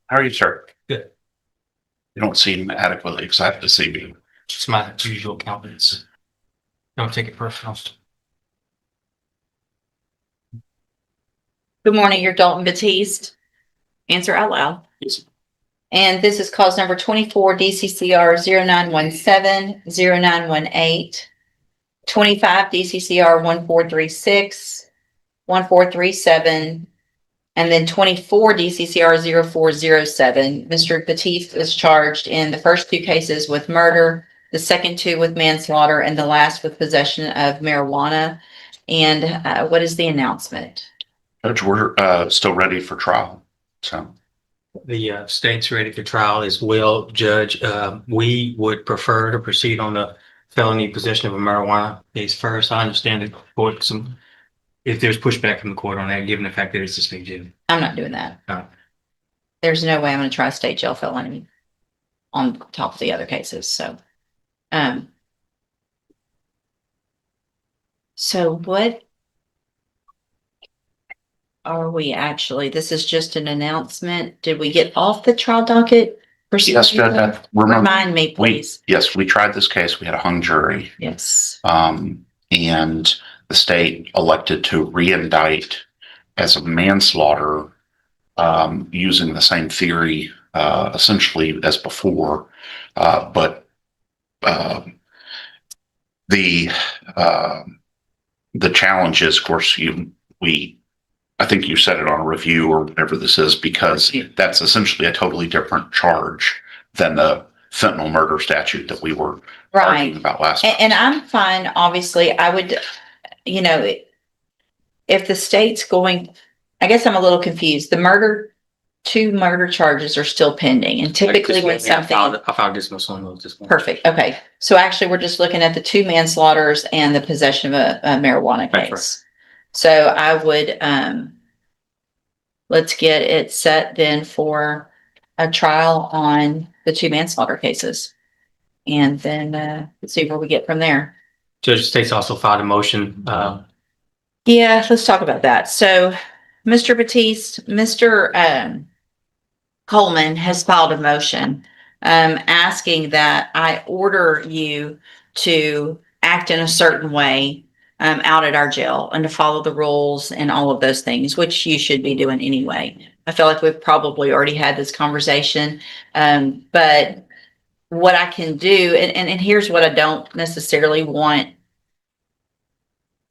How are you, sir? Good. You don't seem adequately excited to see me. It's my usual confidence. Don't take it personal. Good morning, you're Dalton Batiste. Answer out loud. Yes. And this is cause number 24 DCCR 0917 0918, 25 DCCR 1436, 1437, and then 24 DCCR 0407. Mr. Batiste is charged in the first two cases with murder, the second two with manslaughter, and the last with possession of marijuana. And what is the announcement? Judge, we're still ready for trial. So The state's ready for trial as well, Judge. We would prefer to proceed on the felony possession of a marijuana case first. I understand the court if there's pushback from the court on that, given the fact that it's a state jail. I'm not doing that. No. There's no way I'm going to try a state jail felony on top of the other cases. So what are we actually? This is just an announcement. Did we get off the trial docket? yes, Judge. Remind me, please. We tried this case. We had a hung jury. Yes. And the state elected to re-indict as a manslaughter, using the same theory, essentially as before. But the challenge is, of course, I think you said it on a review or whatever this is, because that's essentially a totally different charge than the fentanyl murder statute that we were arguing about last time. And I'm fine. Obviously, I would, if the state's going, I guess I'm a little confused. Two murder charges are still pending. And typically when something. I filed dismissal on those this morning. Perfect. Okay. So actually we're just looking at the two manslaughters and the possession of a marijuana case. Right. So I would, let's get it set then for a trial on the two manslaughter cases. And then let's see where we get from there. Judge, the state's also filed a motion. Yeah, let's talk about that. So Mr. Batiste, Mr. Coleman has filed a motion asking that I order you to act in a certain way out at our jail and to follow the rules and all of those things, which you should be doing anyway. I feel like we've probably already had this conversation, but what I can do, and here's what I don't necessarily want.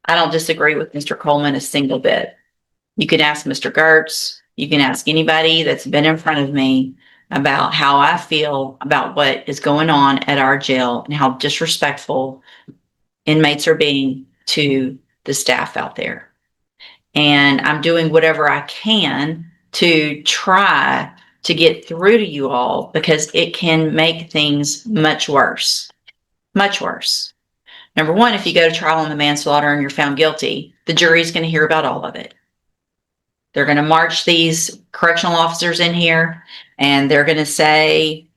I don't disagree with Mr. Coleman a single bit. You can ask Mr. Gertz, you can ask anybody that's been in front of me about how I feel about what is going on at our jail and how disrespectful inmates are being to the staff out there. And I'm doing whatever I can to try to get through to you all, because it can make things much worse. Much worse. Number one, if you go to trial on the manslaughter and you're found guilty, the jury's going to hear about all of it. They're going to march these correctional officers in here and they're going to say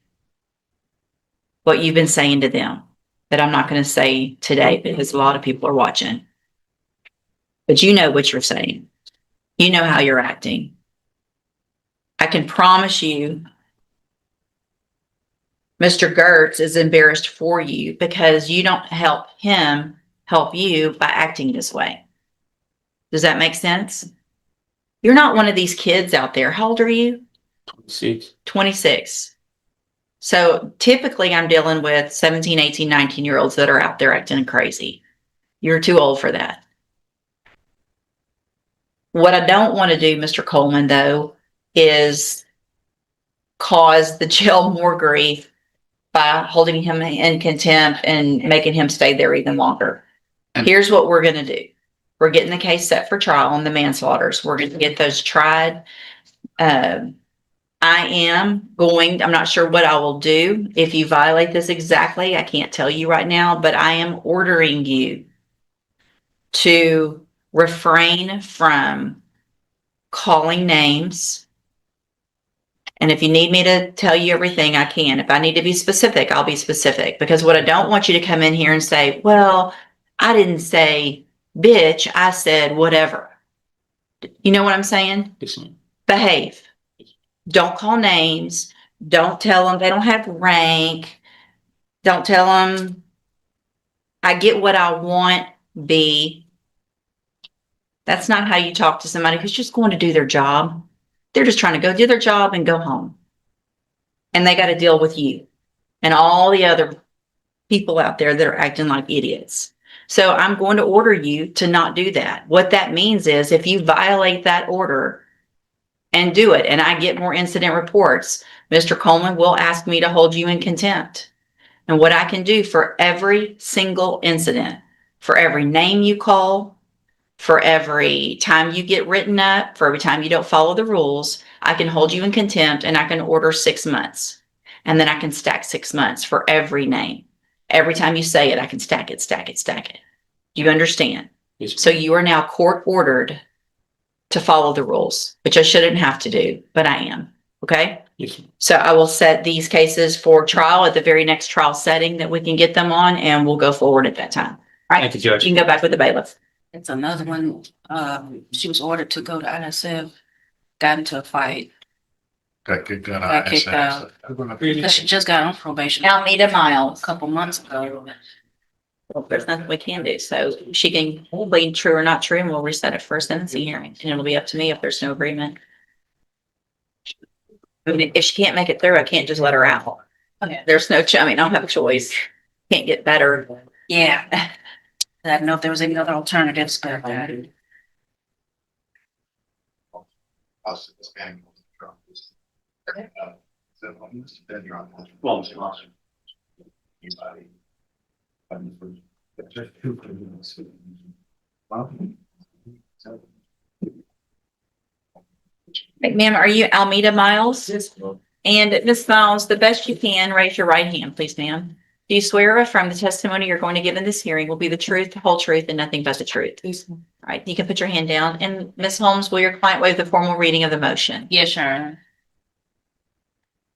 what you've been saying to them that I'm not going to say today because a lot of people are watching. But you know what you're saying. You know how you're acting. I can promise you, Mr. Gertz is embarrassed for you because you don't help him help you by acting this way. Does that make sense? You're not one of these kids out there. How old are you? 26. 26. So typically I'm dealing with 17, 18, 19-year-olds that are out there acting crazy. You're too old for that. What I don't want to do, Mr. Coleman, though, is cause the jail more grief by holding him in contempt and making him stay there even longer. Here's what we're going to do. We're getting the case set for trial on the manslaughters. We're going to get those tried. I'm not sure what I will do if you violate this exactly. I can't tell you right now, but I am ordering you to refrain from calling names. And if you need me to tell you everything, I can. If I need to be specific, I'll be specific. Because what I don't want you to come in here and say, well, I didn't say bitch, I said whatever. You know what I'm saying? Yes, ma'am. Behave. Don't call names. Don't tell them they don't have rank. Don't tell them I get what I want. B. That's not how you talk to somebody who's just going to do their job. They're just trying to go do their job and go home. And they got to deal with you and all the other people out there that are acting like idiots. So I'm going to order you to not do that. What that means is if you violate that order and do it, and I get more incident reports, Mr. Coleman will ask me to hold you in contempt. And what I can do for every single incident, for every name you call, for every time you get written up, for every time you don't follow the rules, I can hold you in contempt and I can order 6 months. And then I can stack 6 months for every name. Every time you say it, I can stack it, stack it, stack it. Do you understand? Yes, So you are now court ordered to follow the rules, which I shouldn't have to do, but I am. Okay? yes, So I will set these cases for trial at the very next trial setting that we can get them on, and we'll go forward at that time. All right? thank you, Judge. You can go back with the bailiff. It's another one, she was ordered to go to ISF, got into a fight, Got kicked out. got kicked out. Because she just got on probation a Almeida Miles. couple months ago. Well, there's nothing we can do. So she can plead true or not true, and we'll reset it for a sentencing hearing. And it'll be up to me if there's no agreement. I mean, if she can't make it through, I can't just let her out. Okay. There's no, I mean, I don't have a choice. Can't get better. Yeah. I didn't know if there was any other alternatives, but Ma'am, are you Almeida Miles? And Ms. Miles, the best you can, raise your right hand, please, ma'am. Do you swear or affirm the testimony you're going to give in this hearing will be the truth, the whole truth, and nothing but the truth? All right, you can put your hand down. And Ms. Holmes, will your client waive the formal reading of the motion? yes, Sharon.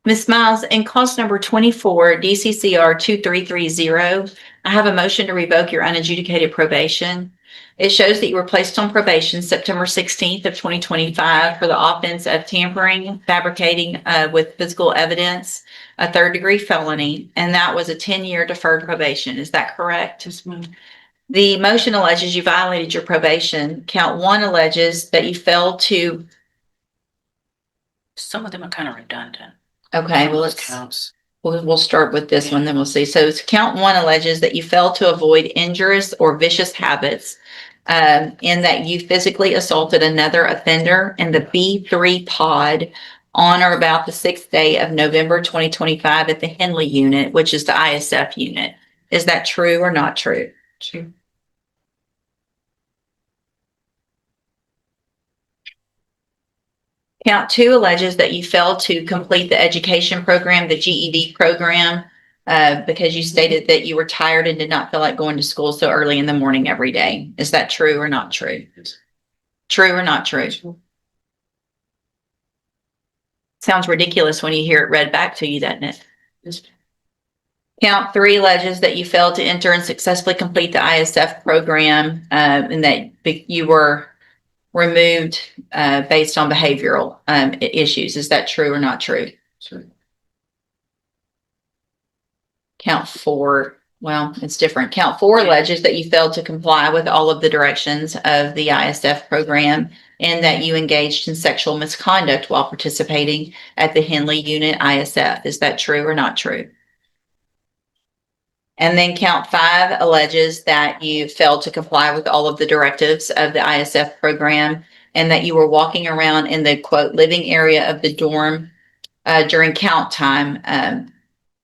Ms. Miles, in cause number 24, DCCR 2330, I have a motion to revoke your unadjudicated probation. It shows that you were placed on probation September 16th of 2025 for the offense of tampering, fabricating with physical evidence, a 3rd-degree felony, and that was a 10-year deferred probation. Is that correct? The motion alleges you violated your probation. Count 1 alleges that you failed to. Some of them are kind of redundant. Okay, well, Those let's. counts. We'll start with this one, then we'll see. So count 1 alleges that you failed to avoid injurious or vicious habits, in that you physically assaulted another offender in the B3 pod on or about the 6th day of November 2025 at the Henley unit, which is the ISF unit. Is that true or not true? True. Count 2 alleges that you failed to complete the education program, the GED program, because you stated that you were tired and did not feel like going to school so early in the morning every day. Is that true or not true? True or not true? Sounds ridiculous when you hear it read back to you, doesn't it? Count 3 alleges that you failed to enter and successfully complete the ISF program, and that you were removed based on behavioral issues. Is that true or not true? True. Count 4, well, it's different. Count 4 alleges that you failed to comply with all of the directions of the ISF program and that you engaged in sexual misconduct while participating at the Henley unit ISF. Is that true or not true? And then count 5 alleges that you failed to comply with all of the directives of the ISF program and that you were walking around in the quote living area of the dorm during count time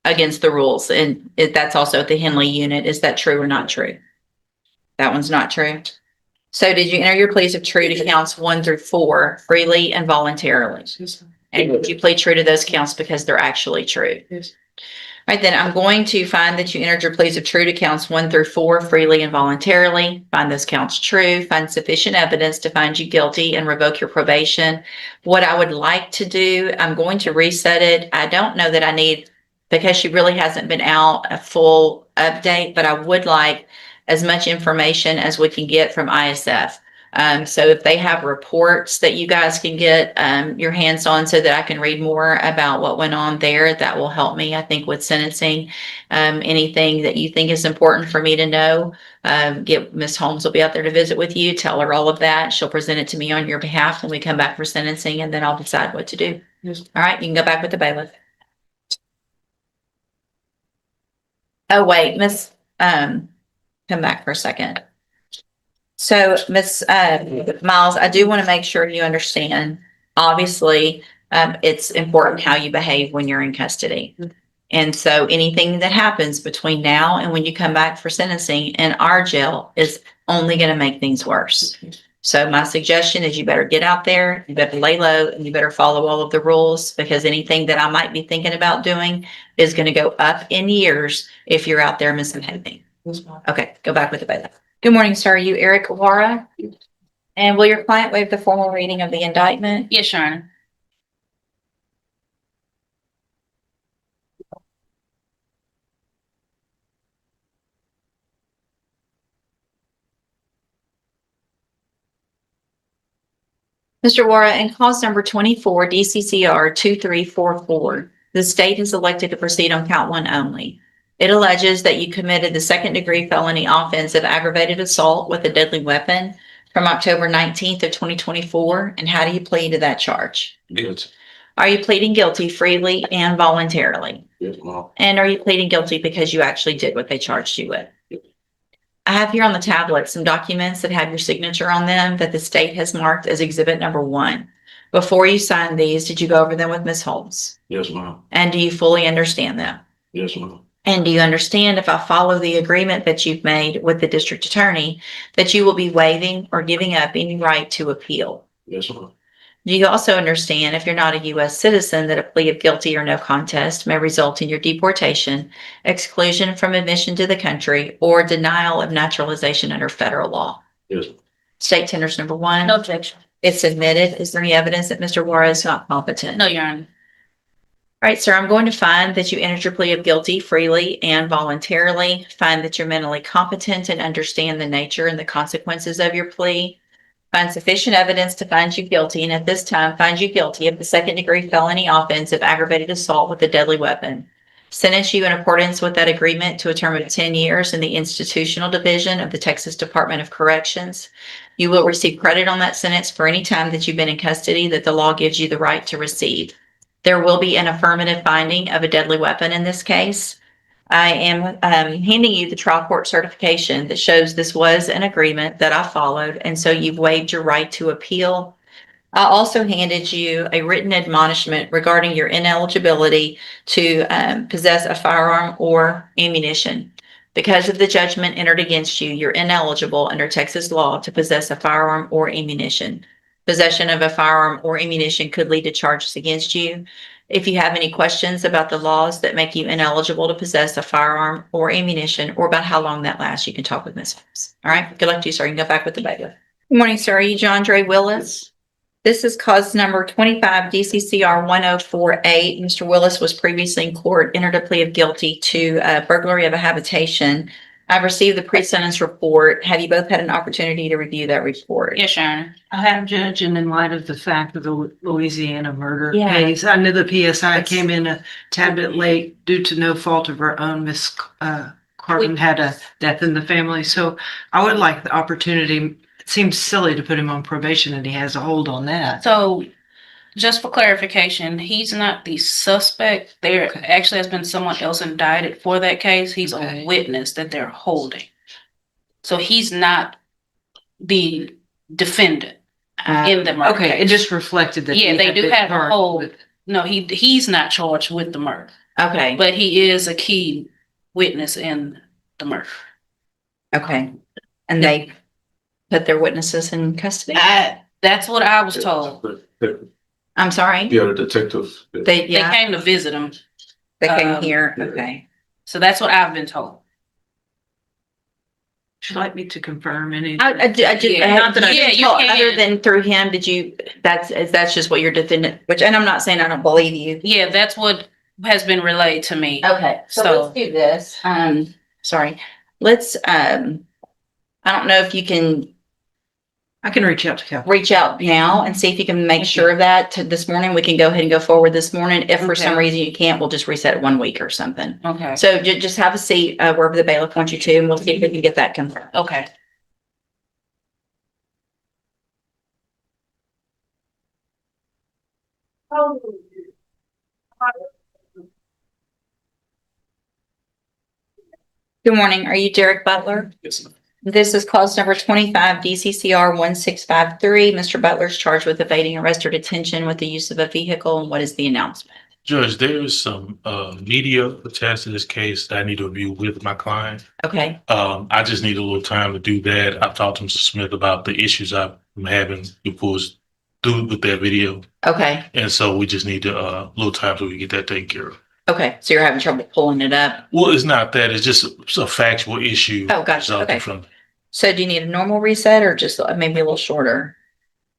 against the rules. And that's also at the Henley unit. Is that true or not true? That one's not true. So did you enter your pleas of true to counts 1 through 4 freely and voluntarily? And did you plead true to those counts because they're actually true? Yes. All right, then I'm going to find that you entered your pleas of true to counts 1 through 4 freely and voluntarily. Find those counts true, find sufficient evidence to find you guilty and revoke your probation. What I would like to do, I'm going to reset it. I don't know that I need, because she really hasn't been out, a full update, but I would like as much information as we can get from ISF. So if they have reports that you guys can get, your hands on so that I can read more about what went on there, that will help me, I think, with sentencing. Anything that you think is important for me to know, get Ms. Holmes will be out there to visit with you, tell her all of that. She'll present it to me on your behalf when we come back for sentencing, and then I'll decide what to do. Yes. All right, you can go back with the bailiff. Oh, wait, come back for a second. So, Miss Miles, I do want to make sure you understand, obviously, it's important how you behave when you're in custody. And so anything that happens between now and when you come back for sentencing in our jail is only going to make things worse. So my suggestion is you better get out there, you better lay low, and you better follow all of the rules, because anything that I might be thinking about doing is going to go up in years if you're out there misbehaving. Okay, go back with the bailiff. Good morning, sir. Are you Eric Awara? And will your client waive the formal reading of the indictment? Yes, Your Honor. Mr. Wara, in cause number 24 DCCR 2344, the state has elected to proceed on count one only. It alleges that you committed the second-degree felony offense of aggravated assault with a deadly weapon from October 19th of 2024. And how do you plead to that charge? Guilty. Are you pleading guilty freely and voluntarily? Yes, ma'am. And are you pleading guilty because you actually did what they charged you with? I have here on the tablet some documents that have your signature on them that the state has marked as exhibit number 1. Before you signed these, did you go over them with Ms. Holmes? Yes, ma'am. And do you fully understand them? Yes, ma'am. And do you understand, if I follow the agreement that you've made with the district attorney, that you will be waiving or giving up any right to appeal? Yes, ma'am. Do you also understand, if you're not a U.S. citizen, that a plea of guilty or no contest may result in your deportation, exclusion from admission to the country, or denial of naturalization under federal law? Yes. State tenders number 1. No objection. It's admitted. Is there any evidence that Mr. Wara is not competent? No, Your Honor. All right, sir, I'm going to find that you entered your plea of guilty freely and voluntarily, find that you're mentally competent and understand the nature and the consequences of your plea, find sufficient evidence to find you guilty, and at this time find you guilty of the second-degree felony offense of aggravated assault with a deadly weapon. Sentence you in accordance with that agreement to a term of 10 years in the institutional division of the Texas Department of Corrections. You will receive credit on that sentence for any time that you've been in custody that the law gives you the right to receive. There will be an affirmative finding of a deadly weapon in this case. I am handing you the trial court certification that shows this was an agreement that I followed, and so you've waived your right to appeal. I also handed you a written admonishment regarding your ineligibility to possess a firearm or ammunition. Because of the judgment entered against you, you're ineligible under Texas law to possess a firearm or ammunition. Possession of a firearm or ammunition could lead to charges against you. If you have any questions about the laws that make you ineligible to possess a firearm or ammunition, or about how long that lasts, you can talk with Ms. Holmes. All right, good luck to you, sir. You can go back with the bailiff. Good morning, sir. Are you John Dre Willis? This is cause number 25 DCCR 1048. Mr. Willis was previously in court, entered a plea of guilty to burglary of a habitation. I've received the pre-sentence report. Have you both had an opportunity to review that report? Yes, Your Honor. I have, Judge, and in light of the fact of the Louisiana murder Yeah. case, I know the PSI It's- came in a tad bit late due to no fault of her own. Miss Carvin had a death in the family, so I would like the opportunity. It seems silly to put him on probation, and he has a hold on that. So just for clarification, he's not the suspect. There Okay. actually has been someone else indicted for that case. He's Okay. a witness that they're holding. So he's not the defendant in the murder Okay, it case. just reflected that. Yeah, he they had do been have a charged hold. with- No, he's not charged with the murder, Okay, but he is a key witness in the murder. okay. And they put their witnesses in custody? That's what I was told. I'm sorry? Yeah, the detective. They, They yeah, came to visit him. they came um, here. Okay. So that's what I've been told. Would you like me to confirm any? I just, Yeah, not that I- Yeah, you other can. than through him, did you, that's just what your defendant, which, and I'm not saying I don't believe you. Yeah, that's what has been relayed to me. Okay, so So- let's do this. Sorry. Let's, I don't know if you can, I can reach out to Cal. reach out now and see if you can make sure of that to this morning. We can go ahead and go forward this morning. If for some Okay. reason you can't, we'll just reset it 1 week or something. Okay. So just have a seat, wherever the bailiff wants you to, and we'll see if we can get that confirmed. Okay. Good morning. Are you Derek Butler? Yes, ma'am. This is clause number 25 DCCR 1653. Mr. Butler is charged with evading arrest or detention with the use of a vehicle. And what is the announcement? Judge, there is some media attached to this case that I need to review with my client. Okay. I just need a little time to do that. I've talked to Mr. Smith about the issues I'm having through with that video. Okay. And so we just need a little time so we can get that taken care of. Okay. So you're having trouble pulling it up. Well, it's not that, it's just a factual issue. Oh, gotcha. resulting Okay. From So do you need a normal reset or just maybe a little shorter?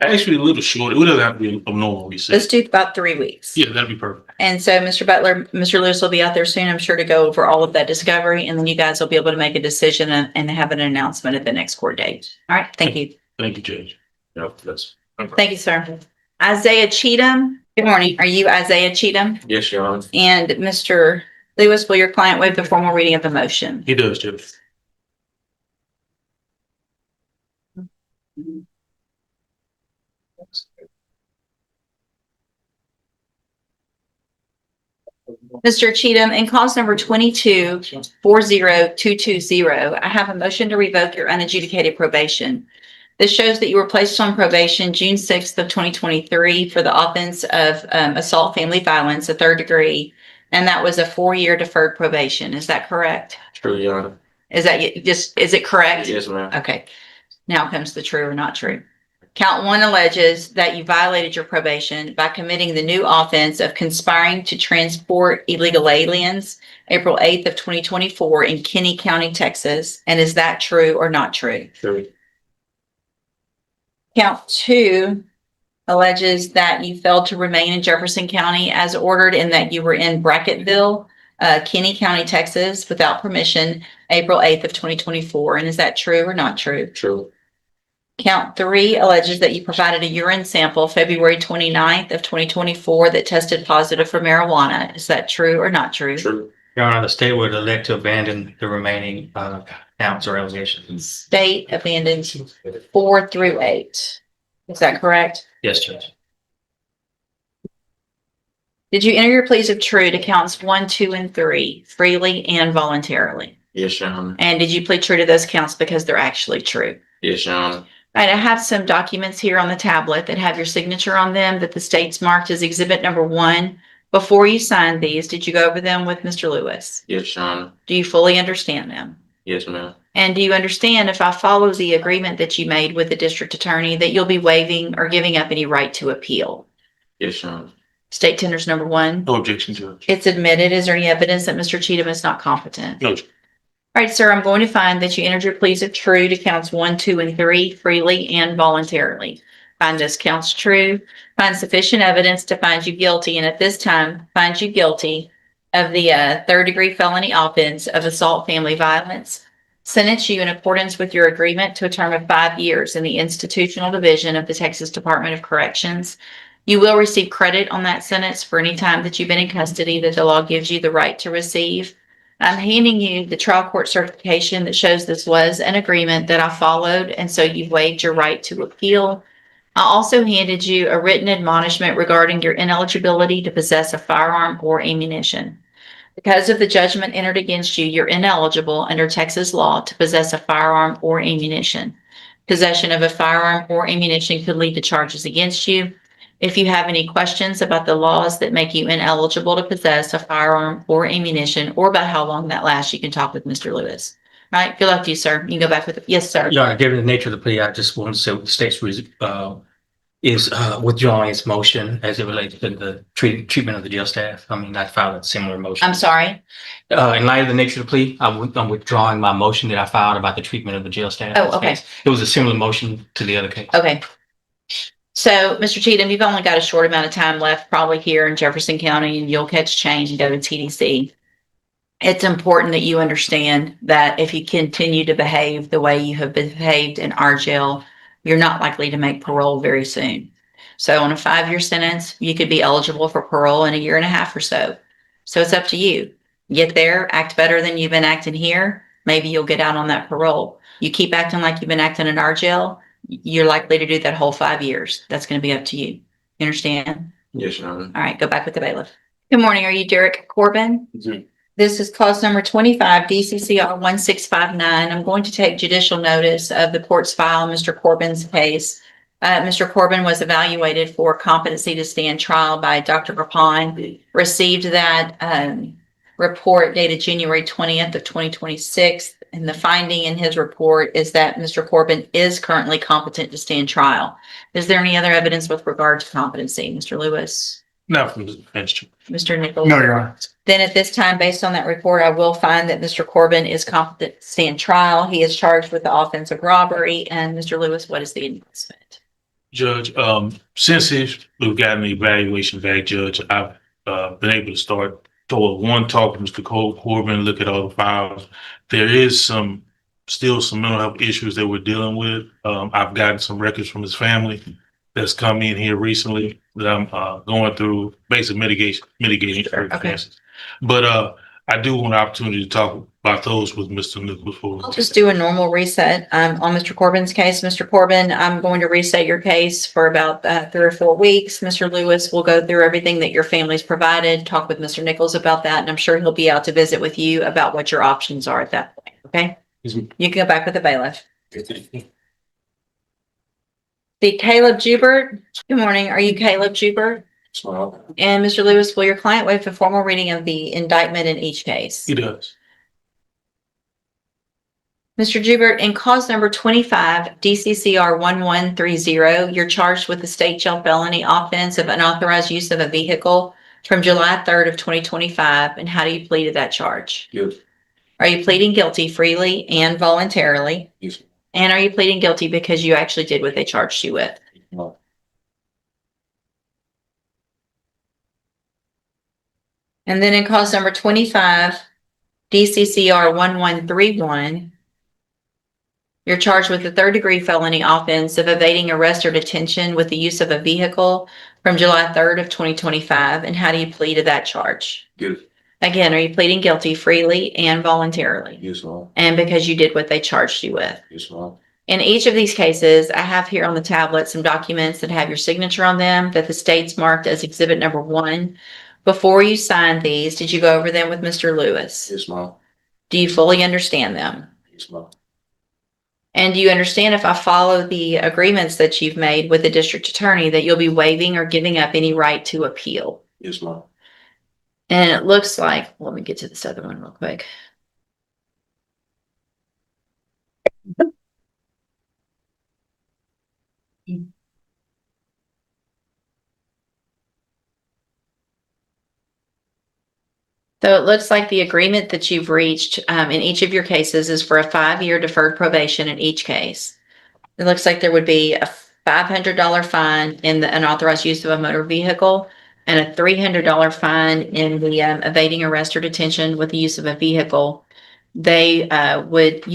actually a little short. It doesn't have to be a normal reset. Let's do about 3 weeks. Yeah, that'd be perfect. And so, Mr. Butler, Mr. Lewis will be out there soon, I'm sure, to go over all of that discovery, and then you guys will be able to make a decision and have an announcement at the next court date. All right, thank you. Thank you, Judge. Yeah, that's. Thank you, sir. Isaiah Cheatham, good morning. Are you Isaiah Cheatham? Yes, Your Honor. And Mr. Lewis, will your client waive the formal reading of the motion? He does, Judge. Mr. Cheatham, in clause number 22-40220, I have a motion to revoke your unadjudicated probation. This shows that you were placed on probation June 6th of 2023 for the offense of assault family violence, a 3rd degree, and that was a 4-year deferred probation. Is that correct? True, Your Honor. Is it correct? Yes, ma'am. Okay. Now comes the true or not true. Count 1 alleges that you violated your probation by committing the new offense of conspiring to transport illegal aliens April 8th of 2024 in Kinney County, Texas. And is that true or not true? True. Count 2 alleges that you failed to remain in Jefferson County as ordered and that you were in Bracketville, Kinney County, Texas, without permission, April 8th of 2024. And is that true or not true? True. Count 3 alleges that you provided a urine sample February 29th of 2024 that tested positive for marijuana. Is that true or not true? True. Your Honor, the state would elect to abandon the remaining counts or allegations. State abandons 4 through 8. Is that correct? Yes, Judge. Did you enter your pleas of true to counts 1, 2, and 3 freely and voluntarily? Yes, Your Honor. And did you plead true to those counts because they're actually true? Yes, Your Honor. All right, I have some documents here on the tablet that have your signature on them that the state's marked as exhibit number 1. Before you signed these, did you go over them with Mr. Lewis? Yes, Your Honor. Do you fully understand them? Yes, ma'am. And do you understand if I follow the agreement that you made with the district attorney that you'll be waiving or giving up any right to appeal? Yes, Your Honor. State tenders number 1. No objection, Judge. It's admitted. Is there any evidence that Mr. Cheatham is not competent? No, Judge. All right, sir, I'm going to find that you entered your pleas of true to counts 1, 2, and 3 freely and voluntarily. Find those counts true, find sufficient evidence to find you guilty, and at this time, find you guilty of the 3rd degree felony offense of assault family violence. Sentence you in accordance with your agreement to a term of 5 years in the institutional division of the Texas Department of Corrections. You will receive credit on that sentence for any time that you've been in custody that the law gives you the right to receive. I'm handing you the trial court certification that shows this was an agreement that I followed, and so you've waived your right to appeal. I also handed you a written admonishment regarding your ineligibility to possess a firearm or ammunition. Because of the judgment entered against you, you're ineligible under Texas law to possess a firearm or ammunition. Possession of a firearm or ammunition could lead to charges against you. If you have any questions about the laws that make you ineligible to possess a firearm or ammunition, or about how long that lasts, you can talk with Mr. Lewis. All right, good luck to you, sir. You can go back with, yes, sir. Your Honor, given the nature of the plea, I just want to say what the state's is withdrawing its motion as it relates to the treatment of the jail staff. I mean, I filed a similar motion. I'm sorry. In light of the nature of the plea, I'm withdrawing my motion that I filed about the treatment of the jail staff. Oh, okay. It was a similar motion to the other case. Okay. So, Mr. Cheatham, you've only got a short amount of time left, probably here in Jefferson County, and you'll catch change and go to TDC. It's important that you understand that if you continue to behave the way you have behaved in our jail, you're not likely to make parole very soon. So on a 5-year sentence, you could be eligible for parole in a year and a half or so. So it's up to you. Get there, act better than you've been acting here. Maybe you'll get out on that parole. You keep acting like you've been acting in our jail, you're likely to do that whole 5 years. That's going to be up to you. You understand? Yes, Your Honor. All right, go back with the bailiff. Good morning. Are you Derek Corbin? Mhm. This is clause number 25, DCCR 1659. I'm going to take judicial notice of the court's file, Mr. Corbin's case. Mr. Corbin was evaluated for competency to stand trial by Dr. Rapon, received that report dated January 20th of 2026. And the finding in his report is that Mr. Corbin is currently competent to stand trial. Is there any other evidence with regard to competency, Mr. Lewis? Not from the bench. Mr. Nichols? No, Your Honor. Then at this time, based on that report, I will find that Mr. Corbin is competent to stand trial. He is charged with the offense of robbery. And Mr. Lewis, what is the investment? Judge, since we've gotten the evaluation back, Judge, I've been able to start one talk to Mr. Corbin, look at all the files. There is still some mental health issues that we're dealing with. I've gotten some records from his family that's come in here recently that I'm going through basic mitigating circumstances. But I do want an opportunity to talk about those with Mr. Nichols before. I'll just do a normal reset on Mr. Corbin's case. Mr. Corbin, I'm going to reset your case for about 3 or 4 weeks. Mr. Lewis will go through everything that your family's provided, talk with Mr. Nichols about that, and I'm sure he'll be out to visit with you about what your options are at that point, okay? You can go back with the bailiff. The Caleb Jubert. Good morning. Are you Caleb Jubert? Smile. And Mr. Lewis, will your client waive a formal reading of the indictment in each case? He does. Mr. Jubert, in cause number 25, DCCR 1130, you're charged with the state jail felony offense of unauthorized use of a vehicle from July 3rd of 2025. And how do you plead to that charge? Good. Are you pleading guilty freely and voluntarily? Yes. And are you pleading guilty because you actually did what they charged you with? No. And then in cause number 25, DCCR 1131, you're charged with the 3rd-degree felony offense of evading arrest or detention with the use of a vehicle from July 3rd of 2025. And how do you plead to that charge? Good. Again, are you pleading guilty freely and voluntarily? Yes, ma'am. And because you did what they charged you with? Yes, ma'am. In each of these cases, I have here on the tablet some documents that have your signature on them that the state's marked as exhibit number 1. Before you signed these, did you go over them with Mr. Lewis? Yes, ma'am. Do you fully understand them? Yes, ma'am. And do you understand if I follow the agreements that you've made with the district attorney that you'll be waiving or giving up any right to appeal? Yes, ma'am. And it looks like, let me get to this other one real quick. So it looks like the agreement that you've reached in each of your cases is for a 5-year deferred probation in each case. It looks like there would be a $500 fine in the unauthorized use of a motor vehicle and a $300 fine in the evading arrest or detention with the use of a vehicle. You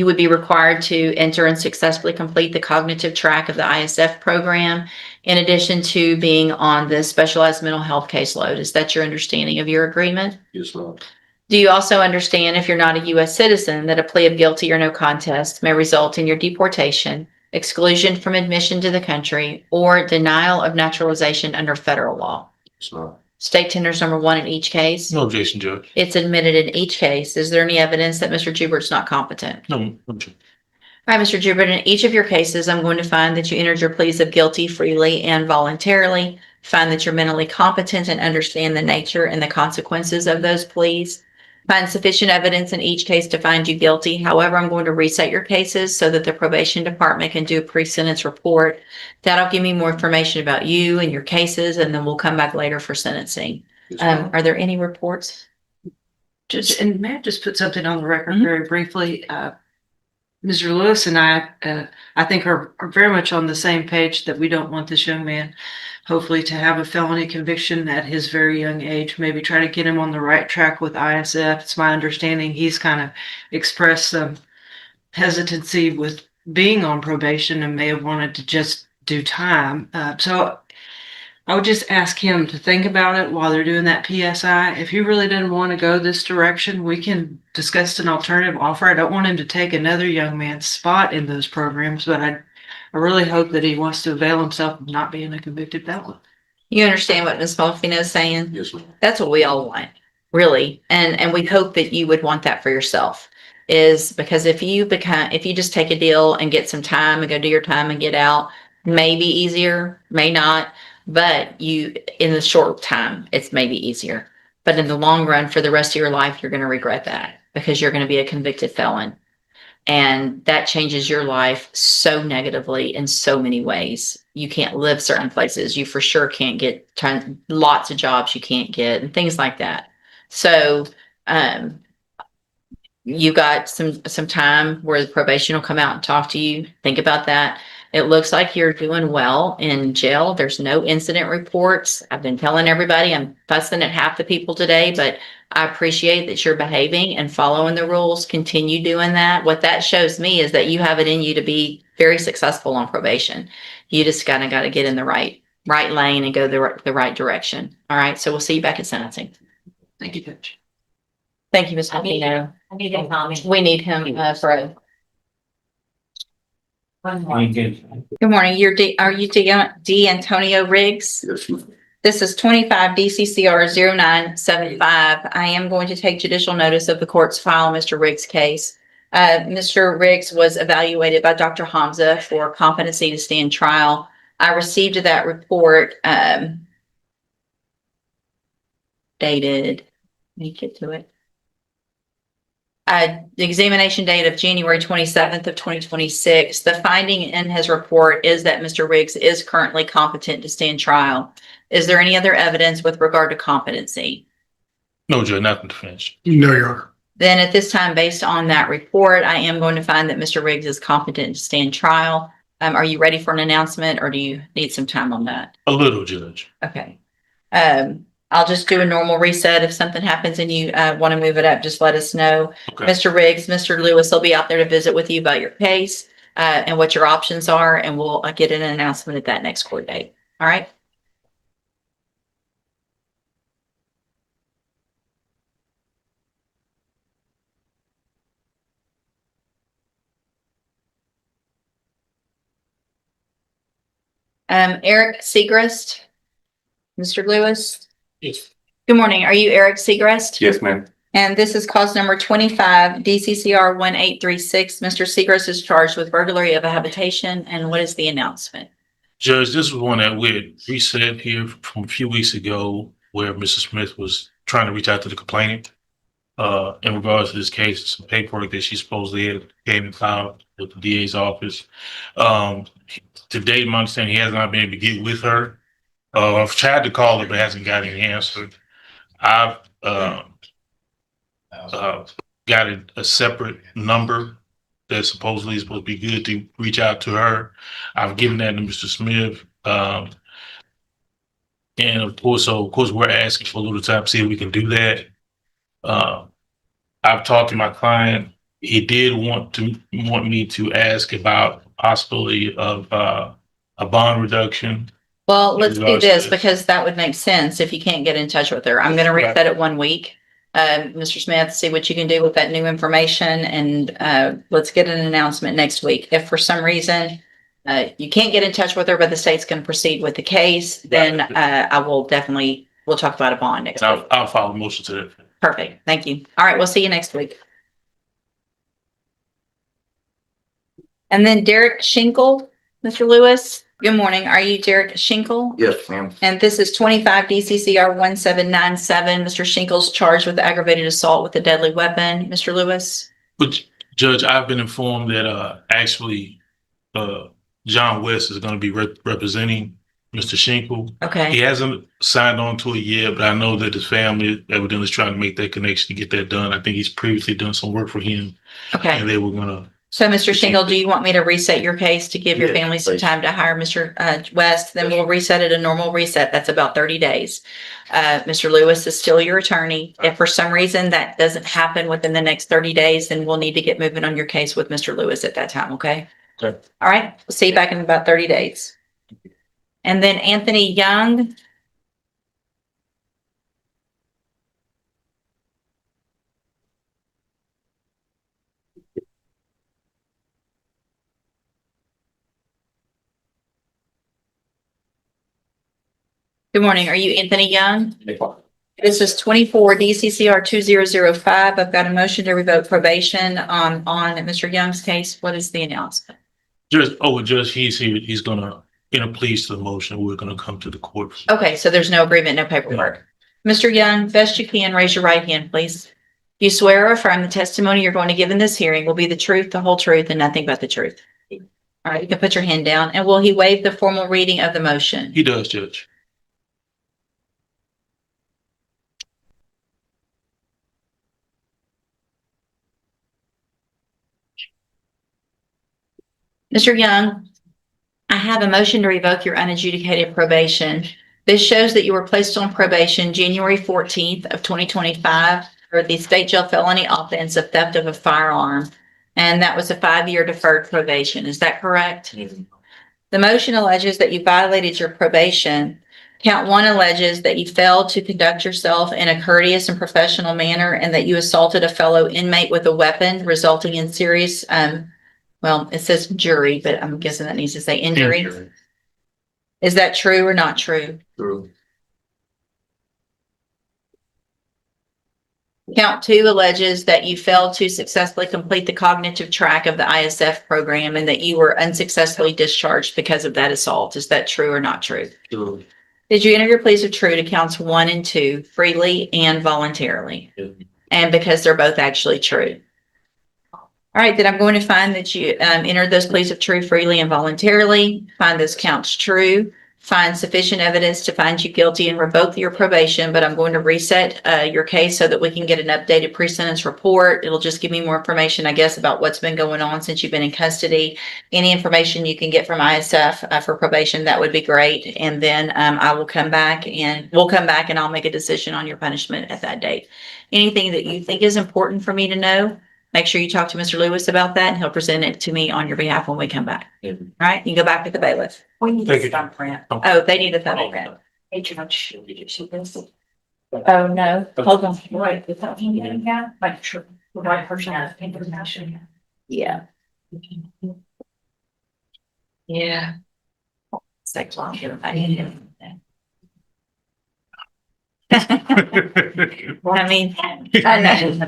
would be required to enter and successfully complete the cognitive track of the ISF program, in addition to being on the specialized mental health caseload. Is that your understanding of your agreement? Yes, ma'am. Do you also understand, if you're not a U.S. citizen, that a plea of guilty or no contest may result in your deportation, exclusion from admission to the country, or denial of naturalization under federal law? Yes, ma'am. State tenders number 1 in each case. No objection, Judge. It's admitted in each case. Is there any evidence that Mr. Jubert's not competent? No objection. All right, Mr. Jubert, in each of your cases, I'm going to find that you entered your pleas of guilty freely and voluntarily, find that you're mentally competent and understand the nature and the consequences of those pleas, find sufficient evidence in each case to find you guilty. However, I'm going to reset your cases so that the probation department can do a pre-sentence report. That'll give me more information about you and your cases, and then we'll come back later for sentencing. Yes, ma'am. Are there any reports? Judge, and may I just put something on the record very briefly? Mr. Lewis and I think are very much on the same page that we don't want this young man, hopefully, to have a felony conviction at his very young age. Maybe try to get him on the right track with ISF. It's my understanding he's kind of expressed some hesitancy with being on probation and may have wanted to just do time. So I would just ask him to think about it while they're doing that PSI. If he really didn't want to go this direction, we can discuss an alternative offer. I don't want him to take another young man's spot in those programs, but I really hope that he wants to avail himself of not being a convicted felon. You understand what Ms. Malfino is saying? Yes, ma'am. That's what we all want, really. And we hope that you would want that for yourself. Is because if you just take a deal and get some time and go do your time and get out, maybe easier, may not, but in the short time, it's maybe easier. But in the long run, for the rest of your life, you're going to regret that because you're going to be a convicted felon. And that changes your life so negatively in so many ways. You can't live certain places. You for sure can't get lots of jobs you can't get and things like that. So, you got some time where the probation will come out and talk to you. Think about that. It looks like you're doing well in jail. There's no incident reports. I've been telling everybody I'm fussing at half the people today, but I appreciate that you're behaving and following the rules. Continue doing that. What that shows me is that you have it in you to be very successful on probation. You just kind of got to get in the right lane and go the right direction. All right. So we'll see you back at sentencing. Thank you, Judge. Thank you, Ms. Martino. I need a comment. We need him for a. One Good morning. Are you D. Antonio Riggs? Yes, ma'am. This is 25 DCCR 0975. I am going to take judicial notice of the court's file, Mr. Riggs' case. Mr. Riggs was evaluated by Dr. Hamza for competency to stand trial. I received that report dated, let me get to it. The examination date of January 27th of 2026. The finding in his report is that Mr. Riggs is currently competent to stand trial. Is there any other evidence with regard to competency? No, Judge, nothing to finish. No, Your Honor. Then at this time, based on that report, I am going to find that Mr. Riggs is competent to stand trial. Are you ready for an announcement or do you need some time on that? A little, Judge. Okay. I'll just do a normal reset. If something happens and you want to move it up, just let us know. Okay. Mr. Riggs, Mr. Lewis will be out there to visit with you about your case and what your options are, and we'll get an announcement at that next court date. All right. Eric Segrist, Mr. Lewis. Yes. Good morning. Are you Eric Segrist? Yes, ma'am. And this is cause number 25 DCCR 1836. Mr. Segrist is charged with burglary of a habitation. And what is the announcement? Judge, this was one that we had reset here from a few weeks ago where Mrs. Smith was trying to reach out to the complainant in regards to this case, some paperwork that she supposedly had came and filed with the DA's office. To date, my understanding, he has not been able to get with her. I've tried to call her, but hasn't got any answer. I've got a separate number that supposedly is supposed to be good to reach out to her. I've given that to Mr. Smith. And of course, we're asking for a little time to see if we can do that. I've talked to my client. He did want me to ask about possibility of a bond reduction. Well, let's do this Regards to- because that would make sense if you can't get in touch with her. I'm going to reset it 1 week. Mr. Smith, see what you can do with that new information and let's get an announcement next week. If for some reason you can't get in touch with her, but the state's going to proceed with the case, then we'll talk about a bond next week. I'll follow the motion to that. Perfect. Thank you. All right. We'll see you next week. And then Derek Schinkel, Mr. Lewis. Good morning. Are you Derek Schinkel? Yes, ma'am. And this is 25 DCCR 1797. Mr. Schinkel's charged with aggravated assault with a deadly weapon. Mr. Lewis? But Judge, I've been informed that actually John West is going to be representing Mr. Schinkel. He Okay. hasn't signed on to it yet, but I know that his family evidently is trying to make that connection to get that done. I think he's previously done some work for him, Okay. and they were going to. So, Mr. Schinkel, do you want me to reset your case to give your Yes, family some please. time to hire Mr. West? Then we'll reset it a normal reset. That's about 30 days. Mr. Lewis is still your attorney. If for some reason that doesn't happen within the next 30 days, then we'll need to get moving on your case with Mr. Lewis at that time, okay? Okay. All right, we'll see you back in about 30 days. And then Anthony Young. Good morning. Are you Anthony Young? This is 24 DCCR 2005. I've got a motion to revoke probation on Mr. Young's case. What is the announcement? Judge, he's here. He's gonna, please to the motion. We're gonna come to the court. Okay, so there's no agreement, no paperwork. Mr. Young, best you can, raise your right hand, please. Do you swear or affirm the testimony you're going to give in this hearing will be the truth, the whole truth, and nothing but the truth? All right, you can put your hand down. And will he waive the formal reading of the motion? He does, Judge. Mr. Young, I have a motion to revoke your unadjudicated probation. This shows that you were placed on probation January 14th of 2025 for the state jail felony offense of theft of a firearm. And that was a 5-year deferred probation. Is that correct? The motion alleges that you violated your probation. Count 1 alleges that you failed to conduct yourself in a courteous and professional manner and that you assaulted a fellow inmate with a weapon, resulting in serious, well, it says jury, but I'm guessing that needs to say injury. Is that true or not true? True. Count 2 alleges that you failed to successfully complete the cognitive track of the ISF program and that you were unsuccessfully discharged because of that assault. Is that true or not true? True. Did you enter your pleas of true to counts 1 and 2 freely and voluntarily? Yeah. And because they're both actually true. All right, then I'm going to find that you entered those pleas of true freely and voluntarily, find those counts true, find sufficient evidence to find you guilty and revoke your probation, but I'm going to reset your case so that we can get an updated pre-sentence report. It'll just give me more information, I guess, about what's been going on since you've been in custody. Any information you can get from ISF for probation, that would be great. And then I will come back and I'll make a decision on your punishment at that date. Anything that you think is important for me to know, make sure you talk to Mr. Lewis about that and he'll present it to me on your behalf when we come back. Yeah. All right, you can go back to the bailiff. We need Thank a you. thumbprint. Oh, they need a thumbprint. Hey, Judge, did you see this? Oh, no, hold on. Right, the thumbprint, yeah, like, sure, the right person has information. Yeah. Yeah. It's like, well, I need it. I mean, I know.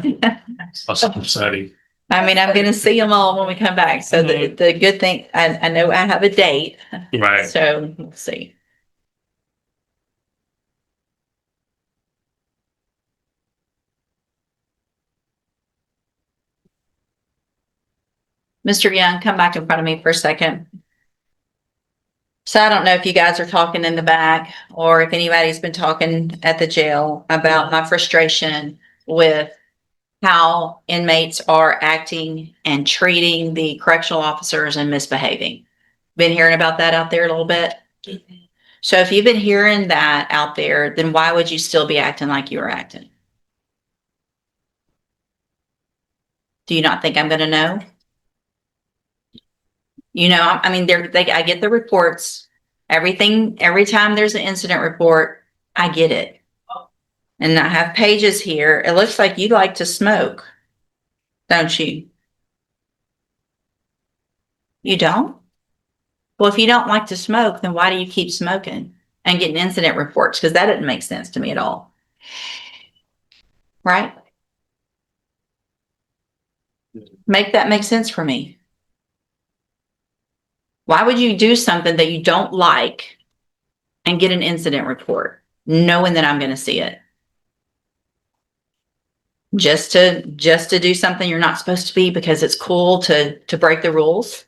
I'm sorry. I mean, I'm gonna see them all when we come back. So the good thing, I know I have a date, Right. so we'll see. Mr. Young, come back in front of me for a second. So I don't know if you guys are talking in the back or if anybody's been talking at the jail about my frustration with how inmates are acting and treating the correctional officers and misbehaving. Been hearing about that out there a little bit? So if you've been hearing that out there, then why would you still be acting like you were acting? Do you not think I'm going to know? You know, I mean, I get the reports, everything, every time there's an incident report, I get it. And I have pages here. It looks like you like to smoke, don't you? You don't? Well, if you don't like to smoke, then why do you keep smoking and getting incident reports? Because that doesn't make sense to me at all. Right? Make that make sense for me. Why would you do something that you don't like and get an incident report, knowing that I'm going to see it? Just to do something you're not supposed to be because it's cool to break the rules?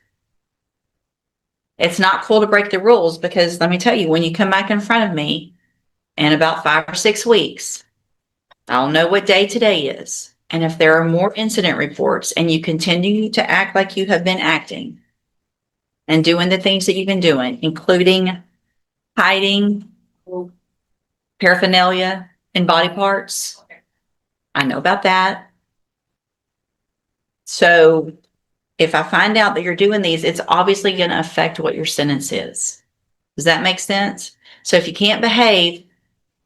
It's not cool to break the rules because let me tell you, when you come back in front of me in about 5 or 6 weeks, I'll know what day today is. And if there are more incident reports and you continue to act like you have been acting and doing the things that you've been doing, including hiding paraphernalia and body parts, I know about that. So if I find out that you're doing these, it's obviously going to affect what your sentence is. Does that make sense? So if you can't behave,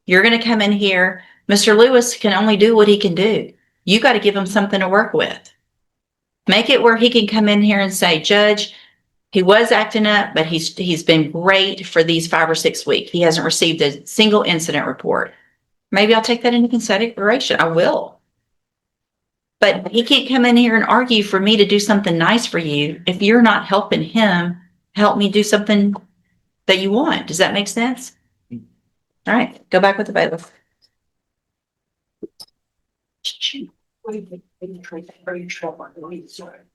you're going to come in here. Mr. Lewis can only do what he can do. You got to give him something to work with. Make it where he can come in here and say, Judge, he was acting up, but he's been great for these 5 or 6 weeks. He hasn't received a single incident report. Maybe I'll take that into consideration. I will. But he can't come in here and argue for me to do something nice for you if you're not helping him help me do something that you want. Does that make sense? All right, go back with the bailiff.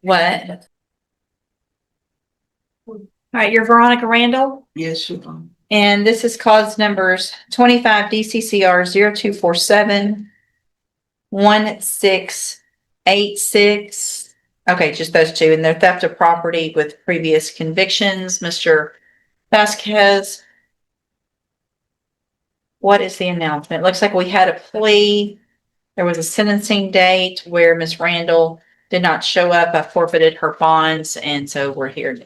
What? All right, you're Veronica Randall, Yes, you are. and this is cause numbers 25 DCCR 0247 1686. Okay, just those two, and they're theft of property with previous convictions. Mr. Vasquez, what is the announcement? Looks like we had a plea. There was a sentencing date where Ms. Randall did not show up. I forfeited her bonds, and so we're here.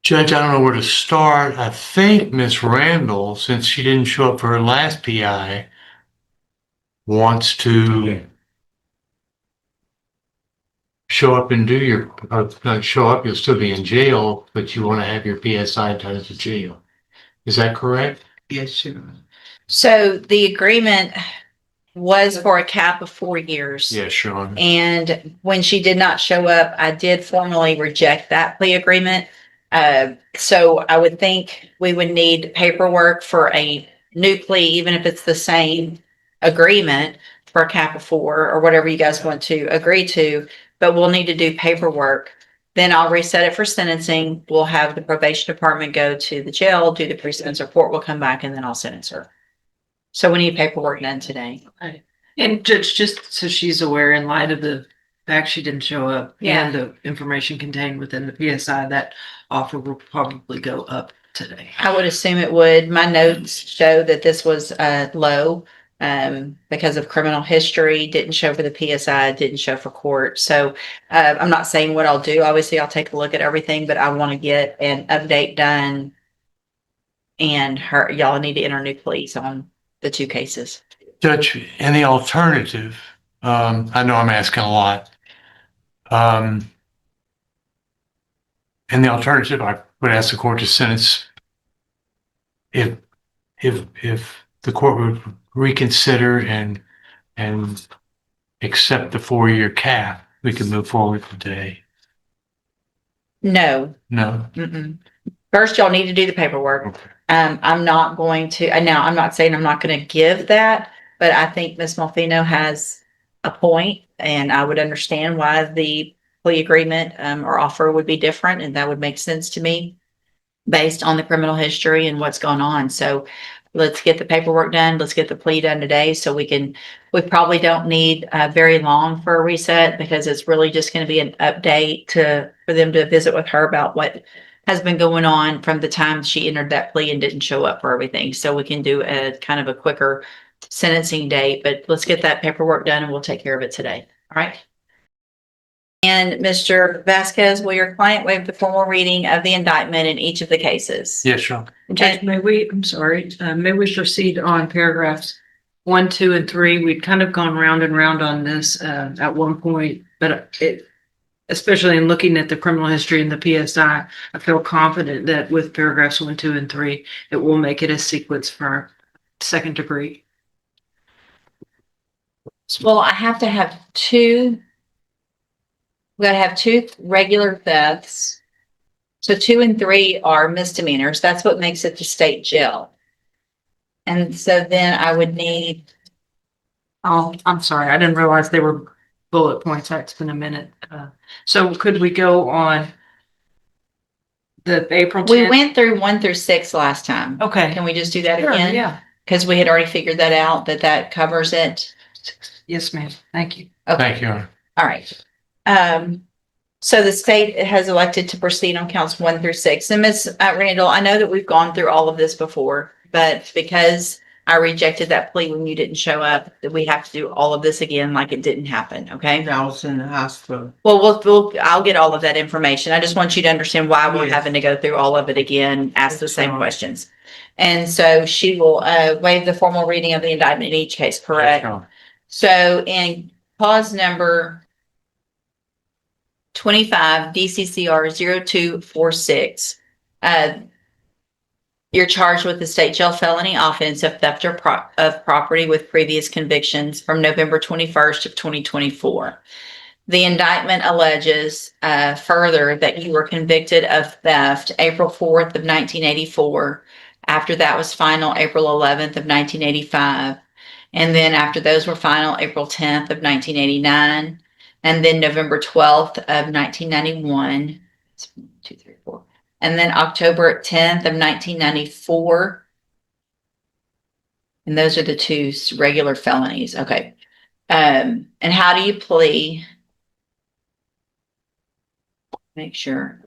Judge, I don't know where to start. I think Miss Randall, since she didn't show up for her last PI, wants to show up and do your, not show up, you'll still be in jail, but you want to have your PSI done at the jail. Is that correct? Yes, you are. So the agreement was for a cap of 4 years. Yes, Sean. And when she did not show up, I did formally reject that plea agreement. So I would think we would need paperwork for a new plea, even if it's the same agreement for a cap of 4 or whatever you guys want to agree to, but we'll need to do paperwork. Then I'll reset it for sentencing. We'll have the probation department go to the jail, do the pre-sentence report. We'll come back and then I'll sentence her. So we need paperwork done today. And Judge, just so she's aware, in light of the fact she didn't show up Yeah. and the information contained within the PSI, that offer will probably go up today. I would assume it would. My notes show that this was low because of criminal history, didn't show for the PSI, didn't show for court. So I'm not saying what I'll do. Obviously, I'll take a look at everything, but I want to get an update done. And y'all need to enter new pleas on the 2 cases. Judge, in the alternative, I know I'm asking a lot. In the alternative, I would ask the court to sentence if the court would reconsider and accept the 4-year cap, we could move forward today. No. No? Mm-mm. First, y'all need to do the paperwork. Okay. I'm not going to, and now I'm not saying I'm not going to give that, but I think Ms. Malfino has a point, and I would understand why the plea agreement or offer would be different, and that would make sense to me based on the criminal history and what's going on. So let's get the paperwork done. Let's get the plea done today so we probably don't need very long for a reset because it's really just going to be an update for them to visit with her about what has been going on from the time she entered that plea and didn't show up for everything. So we can do a kind of a quicker sentencing date, but let's get that paperwork done and we'll take care of it today. All right. And Mr. Vasquez, will your client waive the formal reading of the indictment in each of the cases? Yes, Sean. Judge, may we proceed on paragraphs 1, 2, and 3? We'd kind of gone round and round on this at one point, but especially in looking at the criminal history and the PSI, I feel confident that with paragraphs 1, 2, and 3, it will make it a sequence for second degree. Well, I have to have 2. We gotta have 2 regular thefts. So 2 and 3 are misdemeanors. That's what makes it the state jail. And so then I would need, Oh, I'm sorry. I didn't realize they were bullet points. It's been a minute. So could we go on the April 10th? we went through 1 through 6 last time. Okay. Can we just do that Sure, again? yeah. Because we had already figured that out, that covers it. Yes, ma'am. Thank you. Thank you, Your Honor. All right. So the state has elected to proceed on counts 1 through 6. And Ms. Randall, I know that we've gone through all of this before, but because I rejected that plea when you didn't show up, that we have to do all of this again like it didn't happen, okay? I was in the hospital. Well, I'll get all of that information. I just want you to understand why we're Yes. having to go through all of it again, ask the same Sure. questions. And so she will, waive the formal reading of the indictment in each case, correct? So in cause number 25 DCCR 0246, you're charged with the state jail felony offense of theft of property with previous convictions from November 21st of 2024. The indictment alleges further that you were convicted of theft April 4th of 1984. After that was final April 11th of 1985. And then after those were final April 10th of 1989. And then November 12th of 1991. 1, 2, 3, 4. And then October 10th of 1994. And those are the two regular felonies. Okay. And how do you plea? Make sure.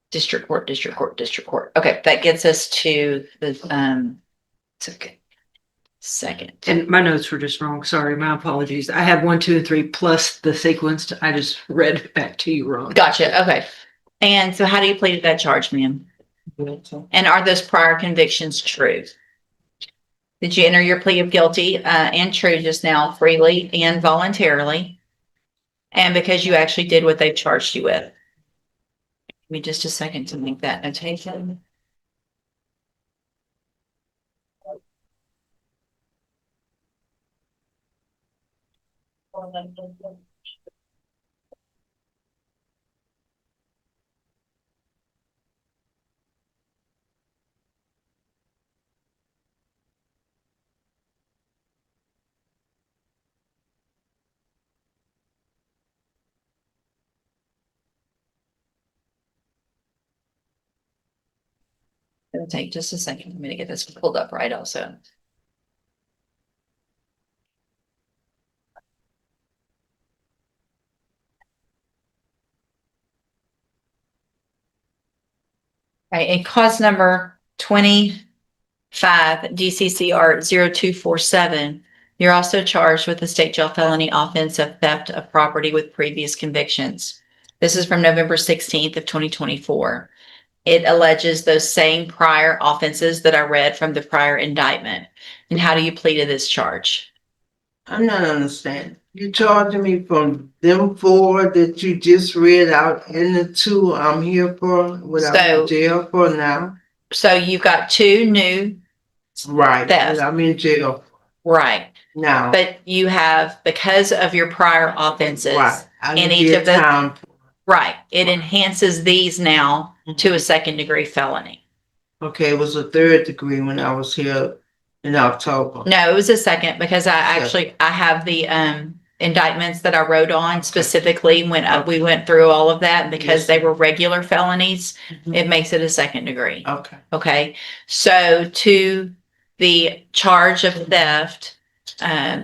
District court, district court, district court. Okay, that gets us to the it's okay. Second. And my notes were just wrong. Sorry, my apologies. I had 1, 2, and 3 plus the sequenced. I just read it back to you wrong. Gotcha. Okay. And so how do you plead to that charge, ma'am? And are those prior convictions true? Did you enter your plea of guilty and true just now freely and voluntarily? And because you actually did what they've charged you with? Give me just a second to make that notation. It'll take just a second for me to get this pulled up right also. Right, and cause number 25 DCCR 0247, you're also charged with the state jail felony offense of theft of property with previous convictions. This is from November 16th of 2024. It alleges those same prior offenses that I read from the prior indictment. And how do you plead to this charge? I'm not understanding. You charging me from them 4 that you just read out and the 2 I'm here for, what I'm So- in jail for now? So you've got 2 new, Right, Theft. that I'm in jail right? now. But you have, because of your prior offenses, Right. I in didn't each get of the- time. right, it enhances these now to a second degree felony. Okay, it was a 3rd degree when I was here in October. No, it was a second because I have the indictments that I wrote on specifically when we went through all of that, because Yes. they were regular felonies, Mhm. it makes it a second degree. Okay. Okay, so to the charge of theft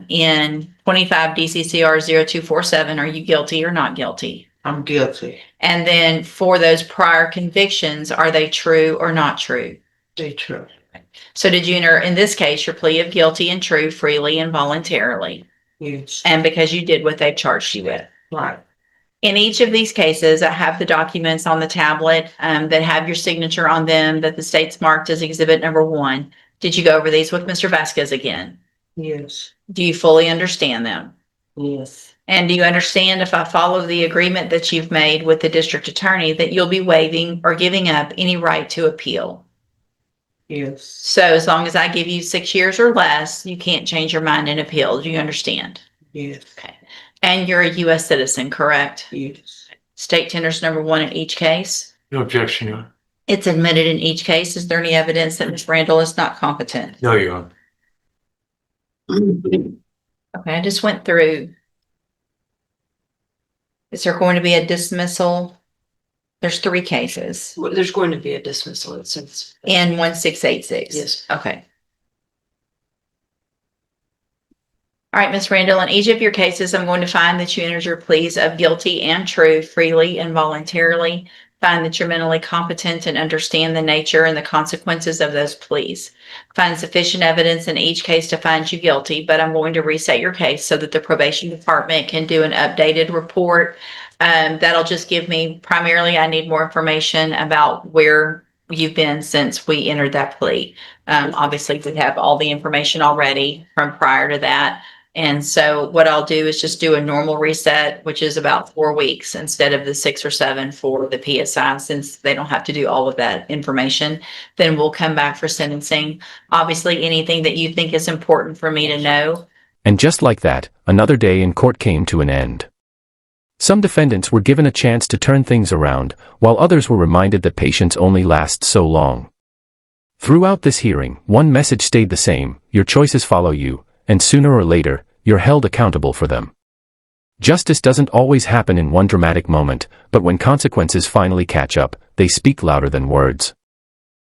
in 25 DCCR 0247, are you guilty or not guilty? I'm guilty. And then for those prior convictions, are they true or not true? They true. So did you enter, in this case, your plea of guilty and true freely and voluntarily? Yes. And because you did what they charged you with? Right. In each of these cases, I have the documents on the tablet that have your signature on them, that the state's marked as exhibit number 1. Did you go over these with Mr. Vasquez again? Yes. Do you fully understand them? Yes. And do you understand, if I follow the agreement that you've made with the district attorney, that you'll be waiving or giving up any right to appeal? Yes. So as long as I give you 6 years or less, you can't change your mind and appeal. Do you understand? Yes. Okay. And you're a U.S. citizen, correct? Yes. State tenders number 1 in each case. No objection, Your Honor. It's admitted in each case. Is there any evidence that Ms. Randall is not competent? No, Your Honor. Okay, I just went through. Is there going to be a dismissal? There's 3 cases Well, there's going to be a dismissal since. in 1686. Yes. Okay. All right, Ms. Randall, in each of your cases, I'm going to find that you entered your pleas of guilty and true freely and voluntarily. find that you're mentally competent and understand the nature and the consequences of those pleas. Find sufficient evidence in each case to find you guilty, but I'm going to reset your case so that the probation department can do an updated report. That'll just give me, primarily, I need more information about where you've been since we entered that plea. Obviously, we have all the information already from prior to that. And so what I'll do is just do a normal reset, which is about 4 weeks instead of the 6 or 7 for the PSI, since they don't have to do all of that information. Then we'll come back for sentencing. Obviously, anything that you think is important for me to know. And just like that, another day in court came to an end. Some defendants were given a chance to turn things around, while others were reminded that patience only lasts so long. Throughout this hearing, one message stayed the same: your choices follow you, and sooner or later, you're held accountable for them. Justice doesn't always happen in one dramatic moment, but when consequences finally catch up, they speak louder than words.